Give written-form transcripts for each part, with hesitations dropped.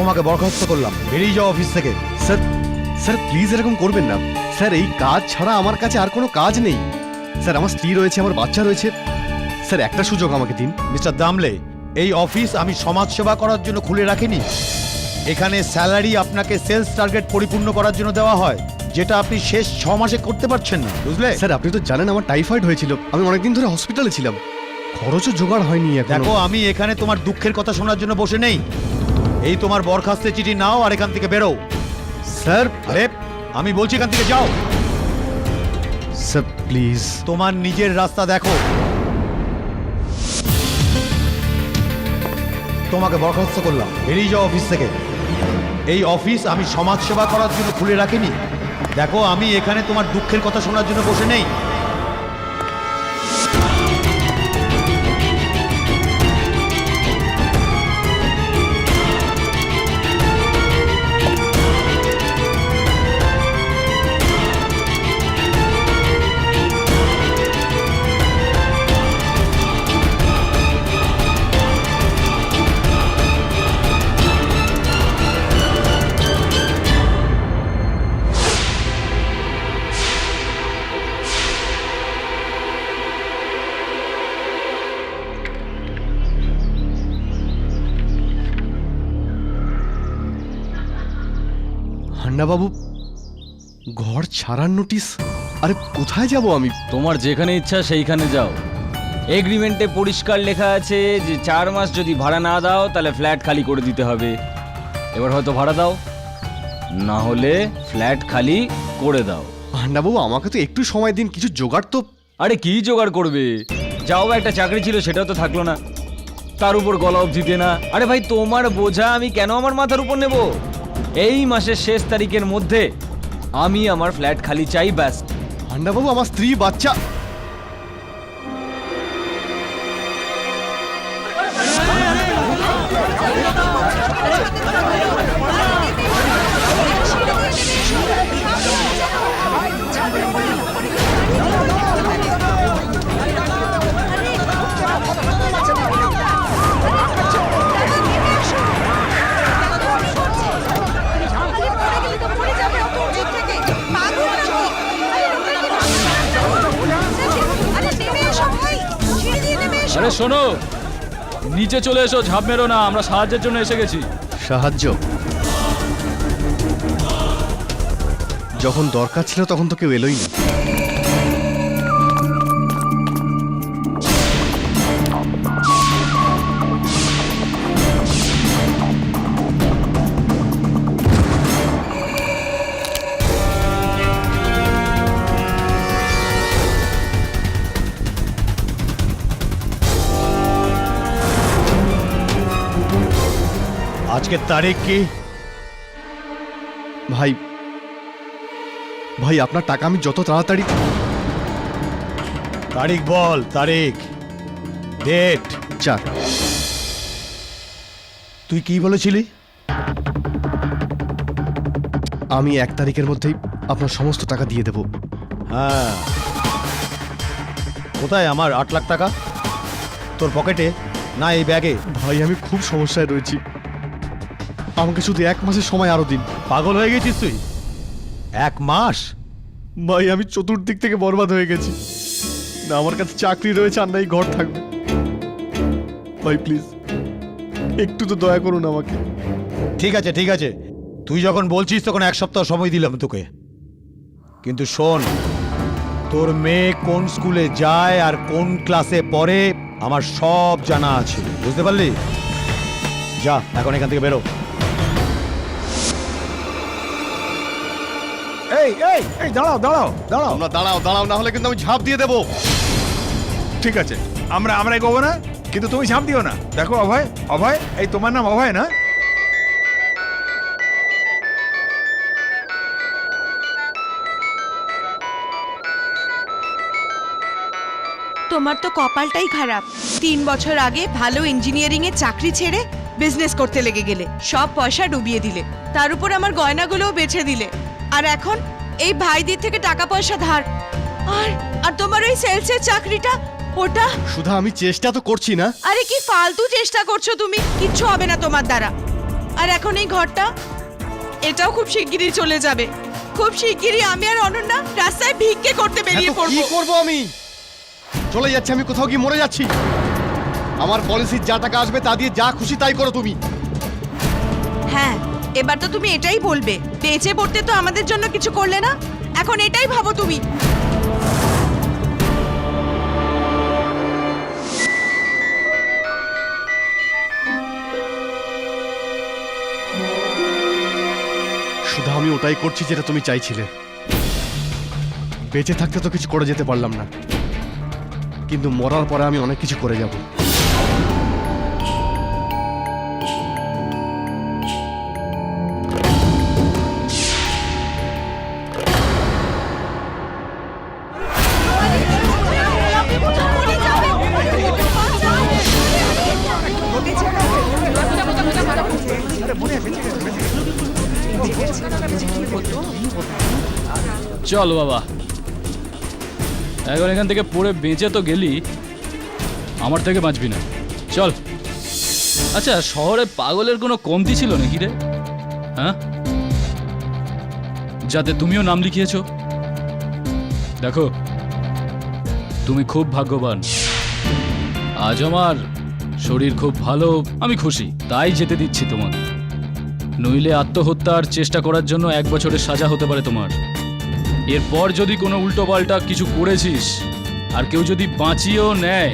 তোমাকে বরখাস্ত করলাম, বেরিয়ে যাও অফিস থেকে। স্যার স্যার প্লিজ এরকম করবেন না স্যার, এই কাজ ছাড়া আমার কাছে আর কোনো কাজ নেই স্যার। আমার স্ত্রী রয়েছে, আমার বাচ্চা রয়েছে স্যার, একটা সুযোগ আমাকে দিন। মিস্টার দামলে, এই অফিস আমি সমাজ সেবা করার জন্য খুলে রাখিনি। এখানে স্যালারি আপনাকে সেলস টার্গেট পরিপূর্ণ করার জন্য দেওয়া হয়, যেটা আপনি শেষ 6 মাসে করতে পারছেন না, বুঝলে? স্যার আপনি তো জানেন আমার টাইফয়েড হয়েছিল, আমি অনেকদিন ধরে হসপিটালে ছিলাম, খরচও জোগাড় হয়নি এখনো। দেখো, আমি এখানে তোমার দুঃখের কথা শোনার জন্য বসে নেই। এই তোমার বরখাস্তের চিঠি নাও আর এখান থেকে বেরো। স্যার আরে আমি বলছি এখান থেকে যাও। Sir please. তোমার নিজের রাস্তা দেখো। তোমাকে বরখাস্ত করলাম, বেরিয়ে যাও অফিস থেকে। এই অফিস আমি সমাজ সেবা করার জন্য খুলে রাখিনি। দেখো, আমি এখানে তোমার দুঃখের কথা শোনার জন্য বসে নেই। হান্নাবাবু, ঘর ছাড়ার নোটিশ? আরে কোথায় যাব আমি? তোমার যেখানে ইচ্ছা সেইখানে যাও। এগ্রিমেন্টে পরিষ্কার লেখা আছে যে 4 মাস যদি ভাড়া না দাও তাহলে ফ্ল্যাট খালি করে দিতে হবে। এবার হয়তো ভাড়া দাও, না হলে ফ্ল্যাট খালি করে দাও। হান্নাবাবু আমাকে তো একটু সময় দিন, কিছু জোগাড় তো। আরে কি জোগাড় করবে? যাও, একটা চাকরি ছিল সেটাও তো থাকলো না, তার উপর গলা অবধি দেনা। আরে ভাই, তোমার বোঝা আমি কেন আমার মাথার উপর নেব? এই মাসের শেষ তারিখের মধ্যে আমি আমার ফ্ল্যাট খালি চাই, ব্যাস। হান্নাবাবু আমার স্ত্রী বাচ্চা। আরে শোনো, নিচে চলে এসো, ঝাঁপ মেরো না, আমরা সাহায্যের জন্য এসে গেছি। সাহায্য? যখন দরকার ছিল তখন তো কেউ এলোই না। আজকের তারিখ কি? ভাই ভাই আপনার টাকা আমি যত তাড়াতাড়ি। তারিখ বল, তারিখ, ডেট। 4। তুই কি বলেছিলি? আমি 1 তারিখের মধ্যেই আপনার সমস্ত টাকা দিয়ে দেব। হ্যাঁ, কোথায় আমার 8 লাখ টাকা? তোর পকেটে না এই ব্যাগে? ভাই আমি খুব সমস্যায় রয়েছি, আমাকে শুধু 1 মাসের সময় আরো দিন। পাগল হয়ে গেছিস তুই? 1 মাস? ভাই আমি চতুর্দিক থেকে বরবাদ হয়ে গেছি, না আমার কাছে চাকরি রয়েছে আর নাই ঘর থাকবে। ভাই প্লিজ একটু তো দয়া করুন আমাকে। ঠিক আছে, ঠিক আছে, তুই যখন বলছিস তখন 1 সপ্তাহ সময় দিলাম তোকে। কিন্তু শোন, তোর মেয়ে কোন স্কুলে যায় আর কোন ক্লাসে পড়ে আমার সব জানা আছে, বুঝতে পারলি? যা এখন এখান থেকে বেরো। এই এই এই দাঁড়াও দাঁড়াও দাঁড়াও। তোমরা দাঁড়াও দাঁড়াও, না হলে কিন্তু আমি ঝাঁপ দিয়ে দেবো। ঠিক আছে, আমরা এগোবো না, কিন্তু তুমি ঝাঁপ দিও না। দেখো অভয়, অভয়, এই তোমার নাম অভয় না? তোমার তো কপালটাই খারাপ। 3 বছর আগে ভালো ইঞ্জিনিয়ারিং এ চাকরি ছেড়ে বিজনেস করতে লেগে গেলে, সব পয়সা ডুবিয়ে দিলে, তার উপর আমার গয়নাগুলোও বেচে দিলে, আর এখন এই ভাইদের থেকে টাকা পয়সা ধার। আর তোমার ওই সেলসের চাকরিটা, ওটা। সুধা আমি চেষ্টা তো করছি না। আরে কি ফালতু চেষ্টা করছো তুমি, কিচ্ছু হবে না তোমার দ্বারা। আর এখন এই ঘরটা, এটাও খুব শিগগিরই চলে যাবে। খুব শিগগিরই আমি আর অনন্যা রাস্তায় ভিক্ষে করতে বেরিয়ে হ্যাঁ তো কি পড়বো। করবো আমি? চলে যাচ্ছি, আমি কোথাও গিয়ে মরে যাচ্ছি। আমার পলিসির যা টাকা আসবে তা দিয়ে যা খুশি তাই করো তুমি। হ্যাঁ, এবার তো তুমি এটাই বলবে, বেঁচে পড়তে তো আমাদের জন্য কিছু করলে না, এখন এটাই ভাবো তুমি। শুধু আমি ওটাই করছি যেটা তুমি চাইছিলে। বেঁচে থাকতে তো কিছু করে যেতে পারলাম না, কিন্তু মরার পরে আমি অনেক কিছু করে যাব। চল বাবা, এখন এখান থেকে পড়ে বেঁচে তো গেলি, আমার থেকে বাঁচবি না। চল। আচ্ছা, শহরে পাগলের কোনো কমতি ছিল নাকি রে? হ্যাঁ, যাতে তুমিও নাম লিখিয়েছো। দেখো, তুমি খুব ভাগ্যবান। আজ আমার শরীর খুব ভালো, আমি খুশি, তাই যেতে দিচ্ছি তোমাকে। নইলে আত্মহত্যার চেষ্টা করার জন্য 1 বছরের সাজা হতে পারে তোমার। এরপর যদি কোনো উল্টোপাল্টা কিছু করেছিস আর কেউ যদি বাঁচিয়েও নেয়,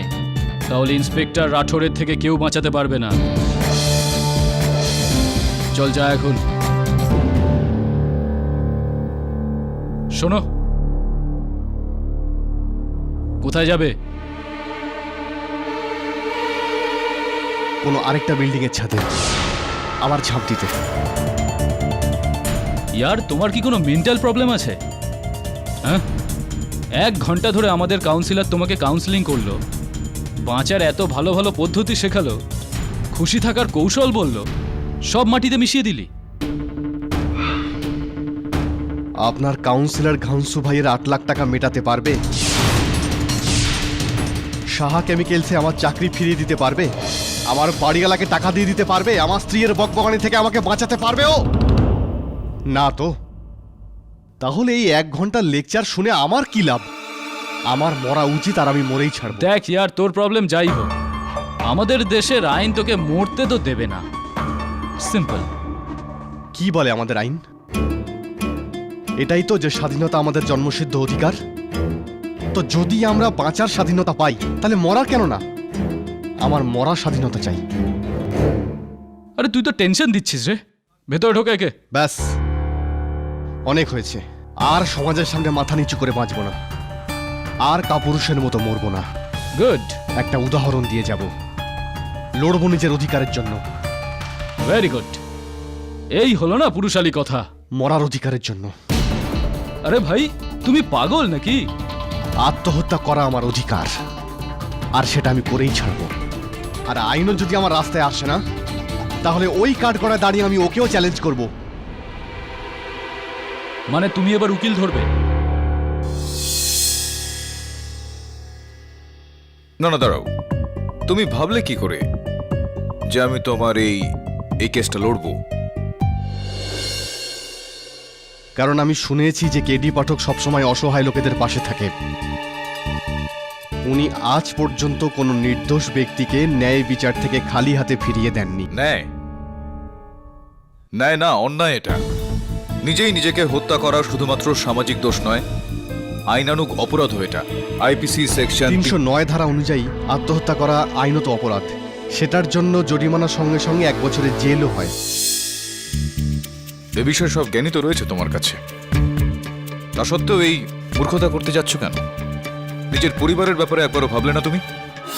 তাহলে ইন্সপেক্টর রাঠোরের থেকে কেউ বাঁচাতে পারবে না। চল যা এখন। শোনো, কোথায় যাবে? কোনো আরেকটা বিল্ডিং এর ছাদে আবার ঝাঁপ দিতে। ইয়ার, তোমার কি কোনো মেন্টাল প্রবলেম আছে? হ্যাঁ, 1 ঘন্টা ধরে আমাদের কাউন্সিলর তোমাকে কাউন্সিলিং করলো, বাঁচার এত ভালো ভালো পদ্ধতি শেখালো, খুশি থাকার কৌশল বললো, সব মাটিতে মিশিয়ে দিলি। আপনার কাউন্সিলর ঘাংসু ভাইয়ের 8 লাখ টাকা মেটাতে পারবে? সাহা কেমিক্যালসে আমার চাকরি ফিরিয়ে দিতে পারবে? আমার বাড়িওয়ালাকে টাকা দিয়ে দিতে পারবে? আমার স্ত্রীর বকবকানি থেকে আমাকে বাঁচাতে পারবে ও? না তো। তাহলে এই 1 ঘন্টার লেকচার শুনে আমার কি লাভ? আমার মরা উচিত, আর আমি মরেই ছাড়ব। দেখ ইয়ার, তোর প্রবলেম যাই হোক, আমাদের দেশের আইন তোকে মরতে তো দেবে না। সিম্পল। কি বলে আমাদের আইন? এটাই তো যে স্বাধীনতা আমাদের জন্মসিদ্ধ অধিকার। তো যদি আমরা বাঁচার স্বাধীনতা পাই, তাহলে মরার কেন না? আমার মরার স্বাধীনতা চাই। আরে তুই তো টেনশন দিচ্ছিস রে। ভেতরে ঢোকে কে? ব্যাস, অনেক হয়েছে। আর সমাজের সামনে মাথা নিচু করে বাঁচব না, আর কাপুরুষের মতো মরব না। গুড, একটা উদাহরণ দিয়ে যাব। লড়বো নিজের অধিকারের জন্য, ভেরি গুড। এই হলো না পুরুষালী কথা। মরার অধিকারের জন্য। আরে ভাই, তুমি পাগল নাকি? আত্মহত্যা করা আমার অধিকার, আর সেটা আমি করেই ছাড়ব। আর আইনও যদি আমার রাস্তায় আসে না, তাহলে ওই কাঠগড়ায় দাঁড়িয়ে আমি ওকেও চ্যালেঞ্জ করব। মানে তুমি এবার উকিল ধরবে? না না, দাঁড়াও। তুমি ভাবলে কি করে যে আমি তোমার এই কেসটা লড়বো? কারণ আমি শুনেছি যে কেডি পাঠক সবসময় অসহায় লোকেদের পাশে থাকে। উনি আজ পর্যন্ত কোনো নির্দোষ ব্যক্তিকে ন্যায় বিচার থেকে খালি হাতে ফিরিয়ে দেননি। ন্যায় ন্যায় না, অন্যায় এটা। নিজেই নিজেকে হত্যা করা শুধুমাত্র সামাজিক দোষ নয়, আইনানুগ অপরাধও এটা। আইপিসি সেকশন 309 ধারা অনুযায়ী আত্মহত্যা করা আইনত অপরাধ। সেটার জন্য জরিমানার সঙ্গে সঙ্গে 1 বছরের জেলও হয়। এ বিষয়ে সব জ্ঞানী তো রয়েছে তোমার কাছে, তা সত্ত্বেও এই মূর্খতা করতে যাচ্ছ কেন? নিজের পরিবারের ব্যাপারে একবারও ভাবলে না তুমি?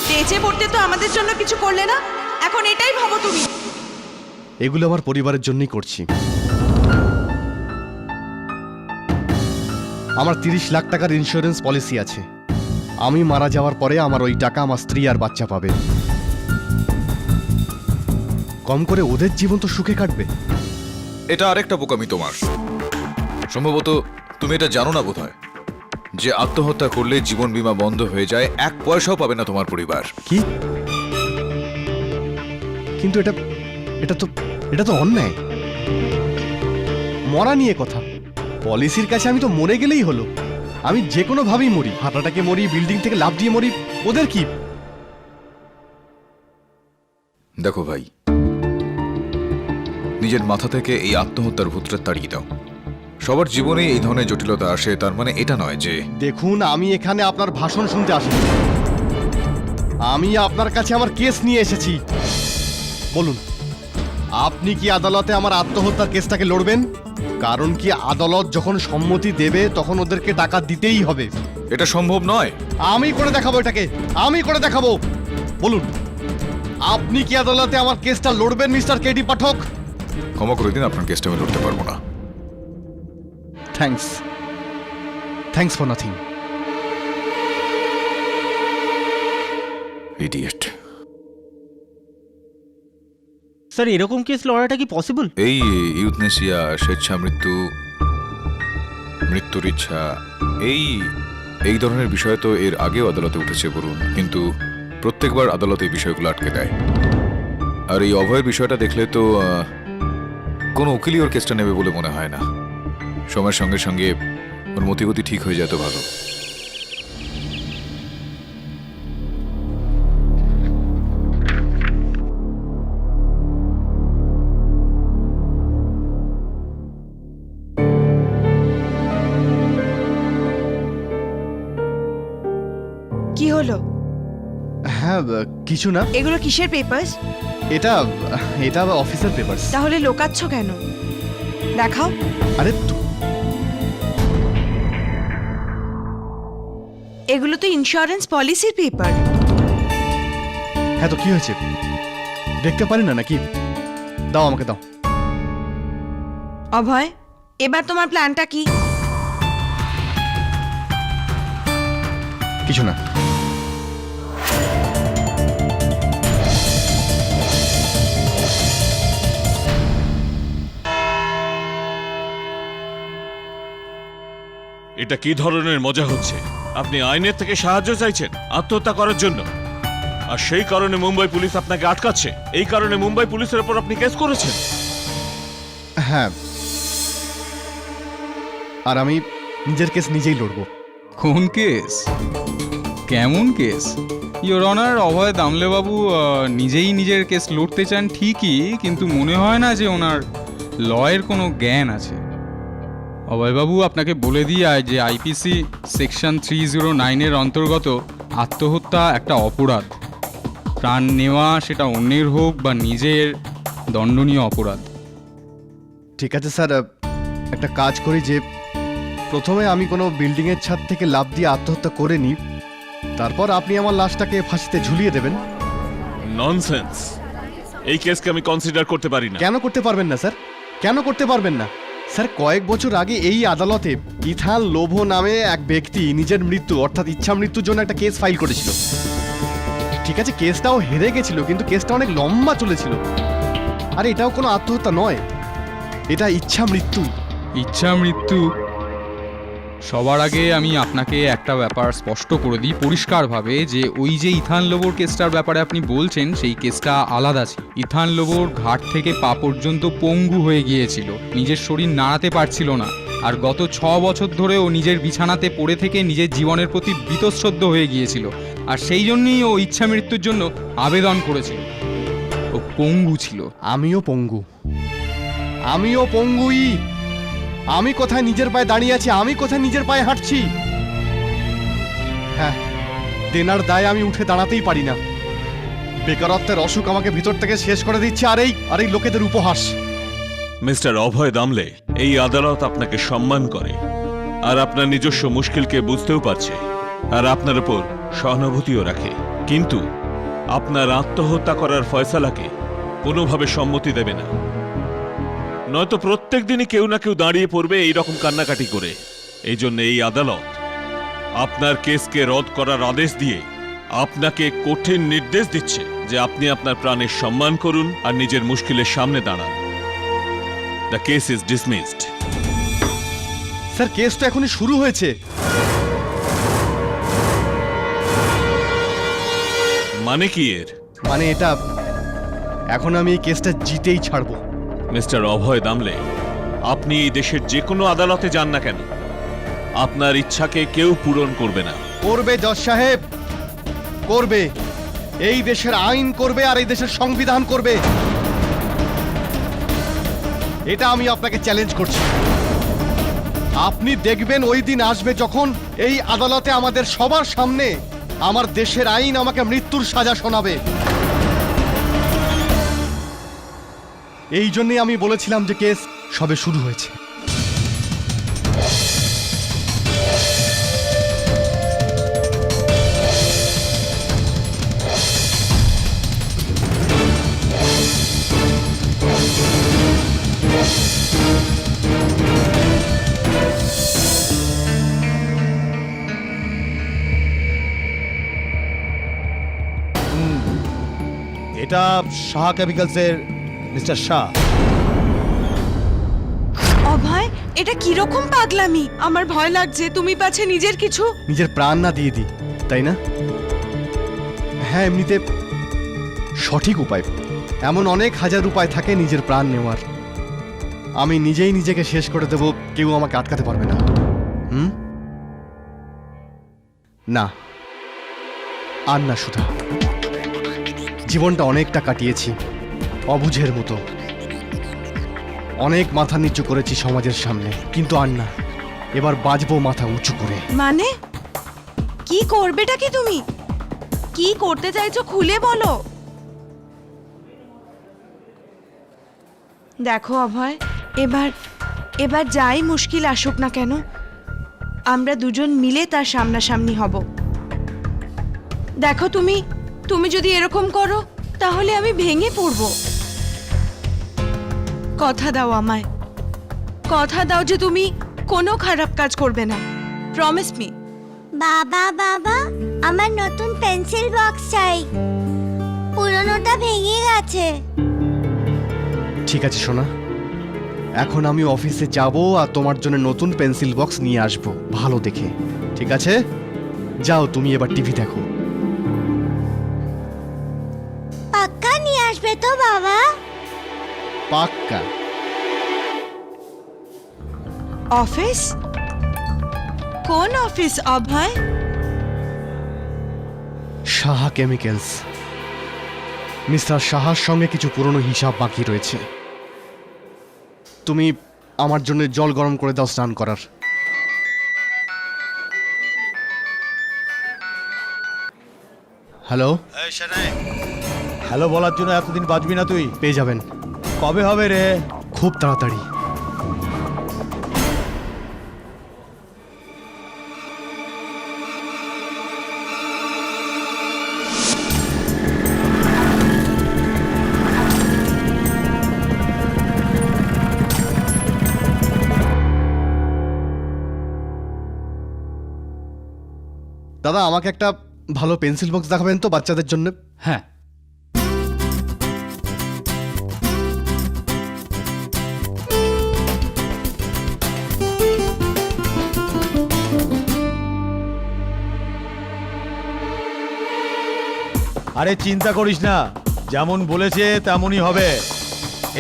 বেঁচে পড়তে তো আমাদের জন্য কিছু করলে না, এখন এটাই ভাবো তুমি। এগুলো আমার পরিবারের জন্যই করছি। আমার 30 লাখ টাকার ইন্স্যুরেন্স পলিসি আছে। আমি মারা যাওয়ার পরে আমার ওই টাকা আমার স্ত্রী আর বাচ্চা পাবে। কম করে ওদের জীবন তো সুখে কাটবে। এটা আরেকটা বোকামি তোমার। সম্ভবত তুমি এটা জানো না বোধহয়, যে আত্মহত্যা করলে জীবন বীমা বন্ধ হয়ে যায়, 1 পয়সাও পাবে না তোমার পরিবার। কি? কিন্তু এটা তো এটা তো অন্যায়। মরা নিয়ে কথা, পলিসির কাছে আমি তো মরে গেলেই হলো। আমি যে কোনো ভাবেই মরি, হার্ট অ্যাটাকে মরি, বিল্ডিং থেকে লাফ দিয়ে মরি, ওদের কি? দেখো ভাই, নিজের মাথা থেকে এই আত্মহত্যার ভূতটা তাড়িয়ে দাও। সবার জীবনে এই ধরনের জটিলতা আসে, তার মানে এটা নয় যে দেখুন, আমি এখানে আপনার ভাষণ শুনতে আসিনি, আমি আপনার কাছে আমার কেস নিয়ে এসেছি। বলুন, আপনি কি আদালতে আমার আত্মহত্যার কেসটাকে লড়বেন? কারণ কি আদালত যখন সম্মতি দেবে তখন ওদেরকে টাকা দিতেই হবে। এটা সম্ভব নয়। আমি করে দেখাবো এটাকে, আমি করে দেখাবো। বলুন, আপনি কি আদালতে আমার কেসটা লড়বেন মিস্টার কেডি পাঠক? ক্ষমা করে দিন, আপনার কেসটা আমি লড়তে পারবো না। Thanks, thanks for nothing. Idiot. Sir এরকম কেস লড়াটা কি পসিবল? এই ইউথনেসিয়া, স্বেচ্ছা মৃত্যু, মৃত্যুর ইচ্ছা, এই ধরনের বিষয় তো এর আগেও আদালতে উঠেছে বলুন, কিন্তু প্রত্যেকবার আদালত এই বিষয়গুলো আটকে দেয়। আর এই অভয়ের বিষয়টা দেখলে তো কোনো উকিলই ওর কেসটা নেবে বলে মনে হয় না। সময়ের সঙ্গে সঙ্গে ওর মতিগতি ঠিক হয়ে যায় তো ভালো। কি হলো? হ্যাঁ, কিছু না। এগুলো কিসের পেপারস? এটা এটা অফিসের পেপারস। তাহলে লোকাচ্ছ কেন? দেখাও। আরে এগুলো তো ইন্স্যুরেন্স পলিসির পেপার। হ্যাঁ, তো কি হয়েছে? দেখতে পারি না নাকি? দাও, আমাকে দাও। অভয়, এবার তোমার প্ল্যানটা কি? কিছু না। এটা কি ধরনের মজা হচ্ছে? আপনি আইনের থেকে সাহায্য চাইছেন আত্মহত্যা করার জন্য, আর সেই কারণে মুম্বাই পুলিশ আপনাকে আটকাচ্ছে। এই কারণে মুম্বাই পুলিশের উপর আপনি কেস করেছেন। হ্যাঁ, আর আমি নিজের কেস নিজেই লড়বো। কোন কেস? কেমন কেস? ইয়োর অনার, অভয় দামলেবাবু নিজেই নিজের কেস লড়তে চান ঠিকই, কিন্তু মনে হয় না যে ওনার লয়ের কোনো জ্ঞান আছে। অভয়বাবু, আপনাকে বলে দিই যে আইপিসি সেকশন 309-এর অন্তর্গত আত্মহত্যা একটা অপরাধ। প্রাণ নেওয়া, সেটা অন্যের হোক বা নিজের, দণ্ডনীয় অপরাধ। ঠিক আছে স্যার, একটা কাজ করি যে প্রথমে আমি কোনো বিল্ডিংয়ের ছাদ থেকে লাফ দিয়ে আত্মহত্যা করে নিই, তারপর আপনি আমার লাশটাকে ফাঁসিতে ঝুলিয়ে দেবেন। ননসেন্স! এই কেসকে আমি কনসিডার করতে পারি না। কেন করতে পারবেন না স্যার? কেন করতে পারবেন না স্যার? কয়েক বছর আগে এই আদালতে ইথান লোভো নামে এক ব্যক্তি নিজের মৃত্যু অর্থাৎ ইচ্ছা মৃত্যুর জন্য একটা কেস ফাইল করেছিল। ঠিক আছে, কেসটাও হেরে গেছিল, কিন্তু কেসটা অনেক লম্বা চলেছিল। আর এটাও কোনো আত্মহত্যা নয়, এটা ইচ্ছা মৃত্যু। ইচ্ছা মৃত্যু? সবার আগে আমি আপনাকে একটা ব্যাপার স্পষ্ট করে দিই পরিষ্কারভাবে, যে ওই যে ইথান লোবোর কেসটার ব্যাপারে আপনি বলছেন, সেই কেসটা আলাদা ছিল। ইথান লোবোর ঘাট থেকে পা পর্যন্ত পঙ্গু হয়ে গিয়েছিল, নিজের শরীর নাড়াতে পারছিল না, আর গত 6 বছর ধরে ও নিজের বিছানাতে পড়ে থেকে নিজের জীবনের প্রতি বীতশ্রদ্ধ হয়ে গিয়েছিল, আর সেই জন্যই ও ইচ্ছা মৃত্যুর জন্য আবেদন করেছিল। ও পঙ্গু ছিল। আমিও পঙ্গু, আমিও পঙ্গুই। আমি কোথায় নিজের পায়ে দাঁড়িয়ে আছি, আমি কোথায় নিজের পায়ে হাঁটছি। হ্যাঁ, দেনার দায়ে আমি উঠে দাঁড়াতেই পারি না। বেকারত্বের অসুখ আমাকে ভিতর থেকে শেষ করে দিচ্ছে, আর এই লোকেদের উপহাস। মিস্টার অভয় দামলে, এই আদালত আপনাকে সম্মান করে, আর আপনার নিজস্ব মুশকিলকে বুঝতেও পারছে, আর আপনার উপর সহানুভূতিও রাখে, কিন্তু আপনার আত্মহত্যা করার ফয়সালাকে কোনোভাবে সম্মতি দেবে না। নয়তো প্রত্যেক দিনই কেউ না কেউ দাঁড়িয়ে পড়বে এইরকম কান্নাকাটি করে। এই জন্য এই আদালত আপনার কেসকে রদ করার আদেশ দিয়ে আপনাকে কঠিন নির্দেশ দিচ্ছে যে আপনি আপনার প্রাণের সম্মান করুন আর নিজের মুশকিলের সামনে দাঁড়ান। The case is dismissed. Sir, case তো এখনই শুরু হয়েছে। মানে কি এর? মানে এটা, এখন আমি এই কেসটা জিতেই ছাড়বো। মিস্টার অভয় দামলে, আপনি এই দেশের যে কোনো আদালতে যান না কেন, আপনার ইচ্ছাকে কেউ পূরণ করবে না। করবে জজ সাহেব, করবে। এই দেশের আইন করবে আর এই দেশের সংবিধান করবে। এটা আমি আপনাকে চ্যালেঞ্জ করছি। আপনি দেখবেন ওই দিন আসবে যখন এই আদালতে আমাদের সবার সামনে আমার দেশের আইন আমাকে মৃত্যুর সাজা শোনাবে। এই জন্যই আমি বলেছিলাম যে কেস সবে শুরু হয়েছে। এটা শাহ কেমিক্যালসের মিস্টার শাহ। অভয়, এটা কিরকম পাগলামি? আমার ভয় লাগছে তুমি পাছে নিজের কিছু। নিজের প্রাণ না দিয়ে দিই, তাই না? হ্যাঁ, এমনিতে সঠিক উপায়। এমন অনেক হাজার উপায় থাকে নিজের প্রাণ নেওয়ার। আমি নিজেই নিজেকে শেষ করে দেব, কেউ আমাকে আটকাতে পারবে না। না, আর না সুধা। জীবনটা অনেকটা কাটিয়েছি অবুঝের মতো, অনেক মাথা নিচু করেছি সমাজের সামনে, কিন্তু আর না, এবার বাজবো মাথা উঁচু করে। মানে কি করবেটা কি তুমি? কি করতে চাইছো খুলে বলো। দেখো অভয়, এবার যাই মুশকিল আসুক না কেন, আমরা দুজন মিলে তার সামনাসামনি হব। দেখো তুমি যদি এরকম করো তাহলে আমি ভেঙে পড়ব। কথা দাও আমায়, কথা দাও যে তুমি কোনো খারাপ কাজ করবে না। Promise me. বাবা বাবা, আমার নতুন পেন্সিল বক্স চাই, পুরনোটা ভেঙে গেছে। ঠিক আছে সোনা, এখন আমি অফিসে যাব আর তোমার জন্য নতুন পেন্সিল বক্স নিয়ে আসব ভালো দেখে। ঠিক আছে, যাও তুমি এবার টিভি দেখো। পাক্কা নিয়ে আসবে তো বাবা? পাক্কা। অফিস? কোন অফিস অভয়? সাহা কেমিক্যালস। মিস্টার সাহার সঙ্গে কিছু পুরনো হিসাব বাকি রয়েছে। তুমি আমার জন্য জল গরম করে দাও স্নান করার। হ্যালো, হ্যালো বলার জন্য এতদিন বাঁচবি না তুই? পেয়ে যাবেন। কবে হবে রে? খুব তাড়াতাড়ি। দাদা, আমাকে একটা ভালো পেন্সিল বক্স দেখাবেন তো বাচ্চাদের জন্য? হ্যাঁ, আরে চিন্তা করিস না, যেমন বলেছে তেমনই হবে।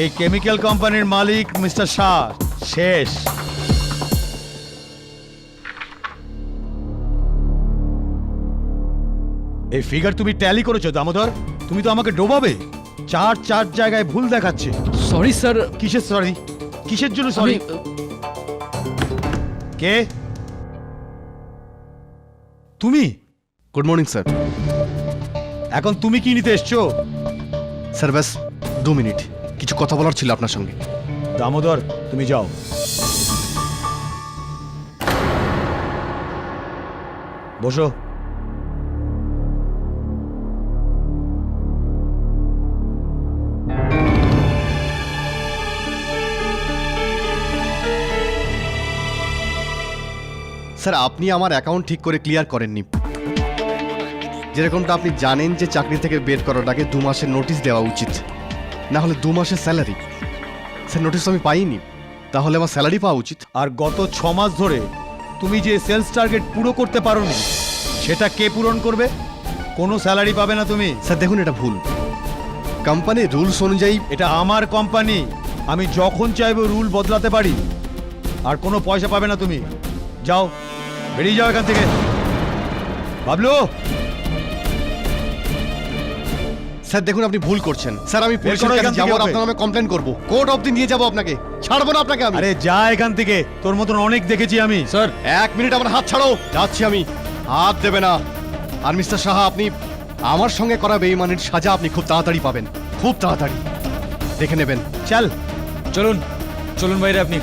এই কেমিক্যাল কোম্পানির মালিক মিস্টার শাহ শেষ। এই ফিগার তুমি ট্যালি করেছো দামোদর? তুমি তো আমাকে ডোবাবে। চার জায়গায় ভুল দেখাচ্ছে। Sorry sir. কিসের সরি? কিসের জন্য সরি? কে তুমি? Good morning sir. এখন তুমি কি নিতে এসছো? স্যার ব্যাস 2 মিনিট, কিছু কথা বলার ছিল আপনার সঙ্গে। দামোদর তুমি যাও। বসো। স্যার, আপনি আমার অ্যাকাউন্ট ঠিক করে ক্লিয়ার করেননি। যেরকমটা আপনি জানেন যে চাকরি থেকে বের করার আগে 2 মাসের নোটিশ দেওয়া উচিত, না হলে 2 মাসের স্যালারি। স্যার, নোটিশ আমি পাইনি, তাহলে আমার স্যালারি পাওয়া উচিত। আর গত 6 মাস ধরে তুমি যে সেলস টার্গেট পুরো করতে পারোনি, সেটা কে পূরণ করবে? কোনো স্যালারি পাবে না তুমি। স্যার দেখুন, এটা ভুল। কোম্পানির রুলস অনুযায়ী এটা আমার কোম্পানি, আমি যখন চাইবো রুল বদলাতে পারি। আর কোনো পয়সা পাবে না তুমি। যাও, বেরিয়ে যাও এখান থেকে। বাবলু, স্যার দেখুন আপনি ভুল করছেন। স্যার আমি পুলিশের করো কাছে এখান থেকে যাবো আর ওকে। আপনার নামে কমপ্লেন করবো। কোর্ট অবধি নিয়ে যাবো আপনাকে, ছাড়বো না আপনাকে আমি। আরে যা এখান থেকে, তোর মতন অনেক দেখেছি আমি। স্যার 1 মিনিট আমার হাত ছাড়ো, যাচ্ছি আমি। হাত দেবে না। আর মিস্টার সাহা, আপনি আমার সঙ্গে করা বেঈমানির সাজা আপনি খুব তাড়াতাড়ি পাবেন, খুব তাড়াতাড়ি দেখে নেবেন। চল। চলুন চলুন বাইরে আপনি।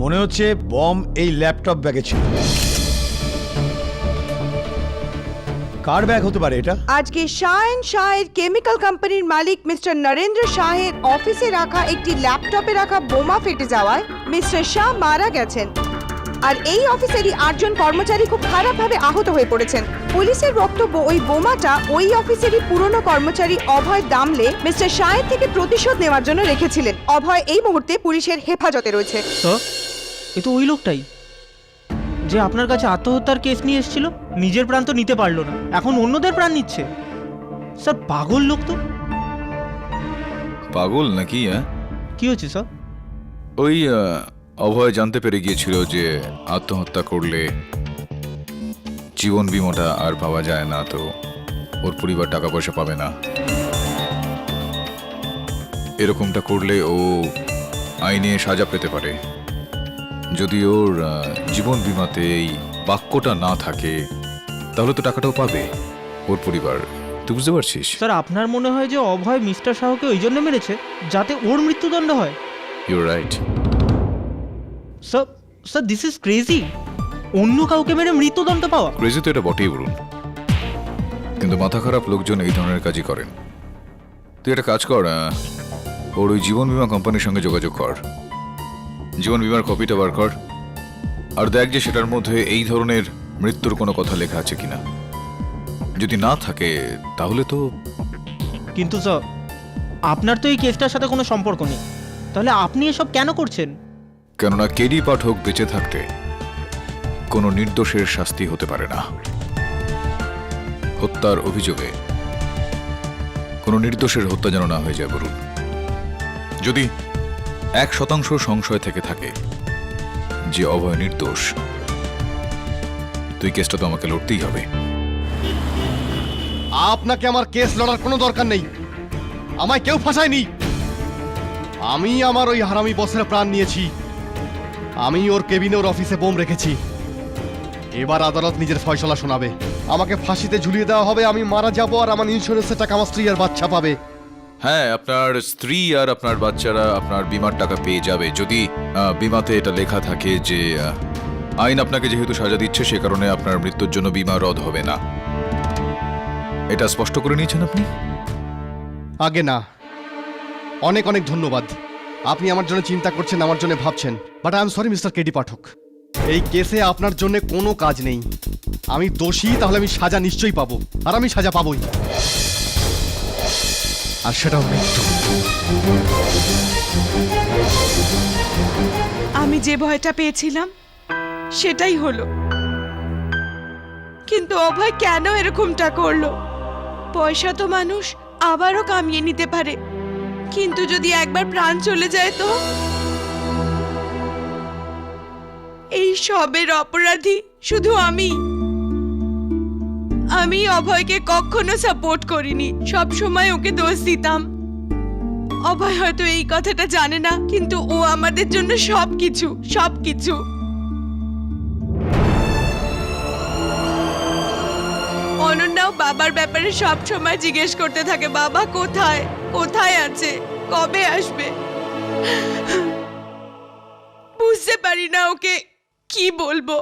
মনে হচ্ছে বম এই ল্যাপটপ ব্যাগে ছিল। কার ব্যাগ হতে পারে এটা? আজকে শাহ এন্ড শাহের কেমিক্যাল কোম্পানির মালিক মিস্টার নরেন্দ্র শাহের অফিসে রাখা একটি ল্যাপটপে রাখা বোমা ফেটে যাওয়ায় মিস্টার শাহ মারা গেছেন। আর এই অফিসেরই 8 জন কর্মচারী খুব খারাপভাবে আহত হয়ে পড়েছেন। পুলিশের বক্তব্য ওই বোমাটা ওই অফিসেরই পুরনো কর্মচারী অভয় দামলে মিস্টার শাহের থেকে প্রতিশোধ নেওয়ার জন্য রেখেছিলেন। অভয় এই মুহূর্তে পুলিশের হেফাজতে রয়েছে। স্যার এ তো ওই লোকটাই যে আপনার কাছে আত্মহত্যার কেস নিয়ে এসেছিল। নিজের প্রাণ তো নিতে পারলো না, এখন অন্যদের প্রাণ নিচ্ছে। স্যার পাগল লোক তো। পাগল নাকি? হ্যাঁ, কি হচ্ছে স্যার? ওই অভয় জানতে পেরে গিয়েছিল যে আত্মহত্যা করলে জীবন বীমাটা আর পাওয়া যায় না, তো ওর পরিবার টাকা পয়সা পাবে না। এরকমটা করলে ও আইনে সাজা পেতে পারে। যদি ওর জীবন বীমাতে এই বাক্যটা না থাকে তাহলে তো টাকাটাও পাবে ওর পরিবার। তুই বুঝতে পারছিস? স্যার আপনার মনে হয় যে অভয় মিস্টার শাহকে ওই জন্য মেরেছে যাতে ওর মৃত্যুদণ্ড হয়? You right. Sir sir this is crazy. অন্য কাউকে মেরে মৃত্যুদণ্ড পাওয়া। ক্রেজি তো এটা বটেই বলুন, কিন্তু মাথা খারাপ লোকজন এই ধরনের কাজই করেন। তুই একটা কাজ কর, ওর ওই জীবন বীমা কোম্পানির সঙ্গে যোগাযোগ কর, জীবন বীমার কপিটা বার কর, আর দেখ যে সেটার মধ্যে এই ধরনের মৃত্যুর কোনো কথা লেখা আছে কিনা। যদি না থাকে তাহলে তো। কিন্তু স্যার আপনার তো এই কেসটার সাথে কোনো সম্পর্ক নেই, তাহলে আপনি এসব কেন করছেন? কেননা কেডি পাঠক বেঁচে থাকতে কোনো নির্দোষের শাস্তি হতে পারে না। হত্যার অভিযোগে কোনো নির্দোষের হত্যা যেন না হয়ে যায় বলুন। যদি 1% সংশয় থেকে থাকে যে অভয় নির্দোষ, তুই কেসটা তো আমাকে লড়তেই হবে। আপনাকে আমার কেস লড়ার কোনো দরকার নেই। আমায় কেউ ফাঁসায়নি। আমি আমার ওই হারামি বসের প্রাণ নিয়েছি। আমি ওর কেবিনে ওর অফিসে বোম রেখেছি। এবার আদালত নিজের ফয়সলা শোনাবে। আমাকে ফাঁসিতে ঝুলিয়ে দেওয়া হবে, আমি মারা যাব, আর আমার ইন্স্যুরেন্সের টাকা আমার স্ত্রী আর বাচ্চা পাবে। হ্যাঁ, আপনার স্ত্রী আর আপনার বাচ্চারা আপনার বীমার টাকা পেয়ে যাবে যদি বীমাতে এটা লেখা থাকে যে আইন আপনাকে যেহেতু সাজা দিচ্ছে সে কারণে আপনার মৃত্যুর জন্য বীমা রদ হবে না। এটা স্পষ্ট করে নিয়েছেন আপনি? আগে না। অনেক অনেক ধন্যবাদ। আপনি আমার জন্য চিন্তা করছেন, আমার জন্য ভাবছেন, but I am sorry mister KD Pathak. এই কেসে আপনার জন্য কোনো কাজ নেই। আমি দোষী, তাহলে আমি সাজা নিশ্চয়ই পাবো, আর আমি সাজা পাবোই, আর সেটাও মৃত্যু। আমি যে ভয়টা পেয়েছিলাম সেটাই হলো। কিন্তু অভয় কেন এরকমটা করলো? পয়সা তো মানুষ আবারও কামিয়ে নিতে পারে, কিন্তু যদি একবার প্রাণ চলে যায় তো? এই সবের অপরাধী শুধু আমি। আমি অভয়কে কখনো সাপোর্ট করিনি, সব সময় ওকে দোষ দিতাম। অভয় হয়তো এই কথাটা জানে না, কিন্তু ও আমাদের জন্য সবকিছু সবকিছু। অনন্যাও বাবার ব্যাপারে সব সময় জিজ্ঞেস করতে থাকে, বাবা কোথায়, কোথায় আছে, কবে আসবে। বুঝতে পারি না ওকে কি বলবো।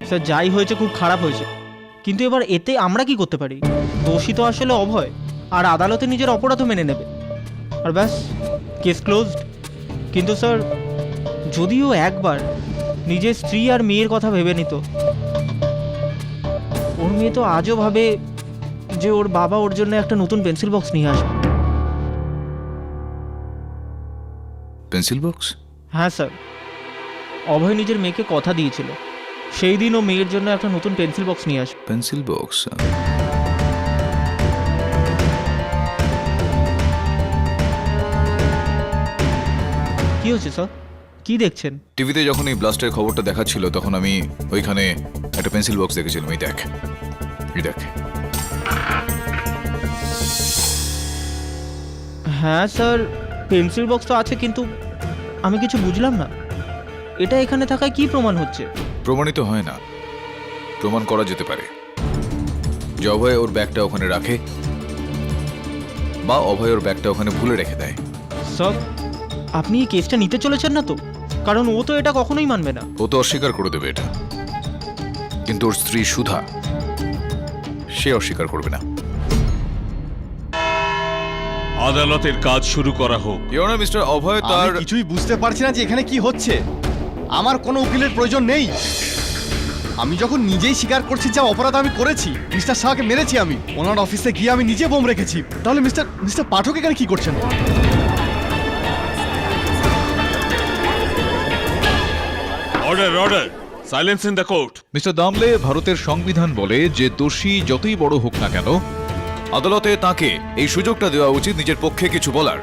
স্যার যাই হয়েছে খুব খারাপ হয়েছে, কিন্তু এবার এতে আমরা কি করতে পারি? দোষী তো আসলে অভয়, আর আদালতে নিজের অপরাধও মেনে নেবে, আর ব্যাস কেস ক্লোজড। কিন্তু স্যার যদিও একবার নিজের স্ত্রী আর মেয়ের কথা ভেবে নিত, ওর মেয়ে তো আজও ভাবে যে ওর বাবা ওর জন্য একটা নতুন পেন্সিল বক্স নিয়ে আসবে। Pencil box? হ্যাঁ স্যার, অভয় নিজের মেয়েকে কথা দিয়েছিল সেই দিন ও মেয়ের জন্য একটা নতুন পেন্সিল বক্স নিয়ে আসবে। Pencil box? কি হচ্ছে স্যার, কি দেখছেন? টিভিতে যখন এই ব্লাস্টের খবরটা দেখাচ্ছিল তখন আমি ওইখানে একটা পেন্সিল বক্স দেখেছিলাম। এই দেখ, এই দেখ। হ্যাঁ স্যার, পেন্সিল বক্স তো আছে, কিন্তু আমি কিছু বুঝলাম না এটা এখানে থাকায় কি প্রমাণ হচ্ছে? প্রমাণিত হয় না, প্রমাণ করা যেতে পারে যে অভয় ওর ব্যাগটা ওখানে রাখে বা অভয় ওর ব্যাগটা ওখানে ভুলে রেখে দেয়। স্যার আপনি এই কেসটা নিতে চলেছেন না তো? কারণ ও তো এটা কখনোই মানবে না। ও তো অস্বীকার করে দেবে এটা, কিন্তু ওর স্ত্রী সুধা সে অস্বীকার করবে না। আদালতের কাজ শুরু করা হোক। ইওর মিস্টার অভয় আমি তার কিছুই বুঝতে পারছি না যে এখানে কি হচ্ছে। আমার কোনো উকিলের প্রয়োজন নেই। আমি যখন নিজেই স্বীকার করছি যে অপরাধ আমি করেছি, মিস্টার শাহকে মেরেছি, আমি ওনার অফিসে গিয়ে আমি নিজে বোম রেখেছি, তাহলে মিস্টার পাঠক এখানে কি করছেন? Order, order, silence in the court. Mister Damle, ভারতের সংবিধান বলে যে দোষী যতই বড় হোক না কেন আদালতে তাকে এই সুযোগটা দেওয়া উচিত নিজের পক্ষে কিছু বলার।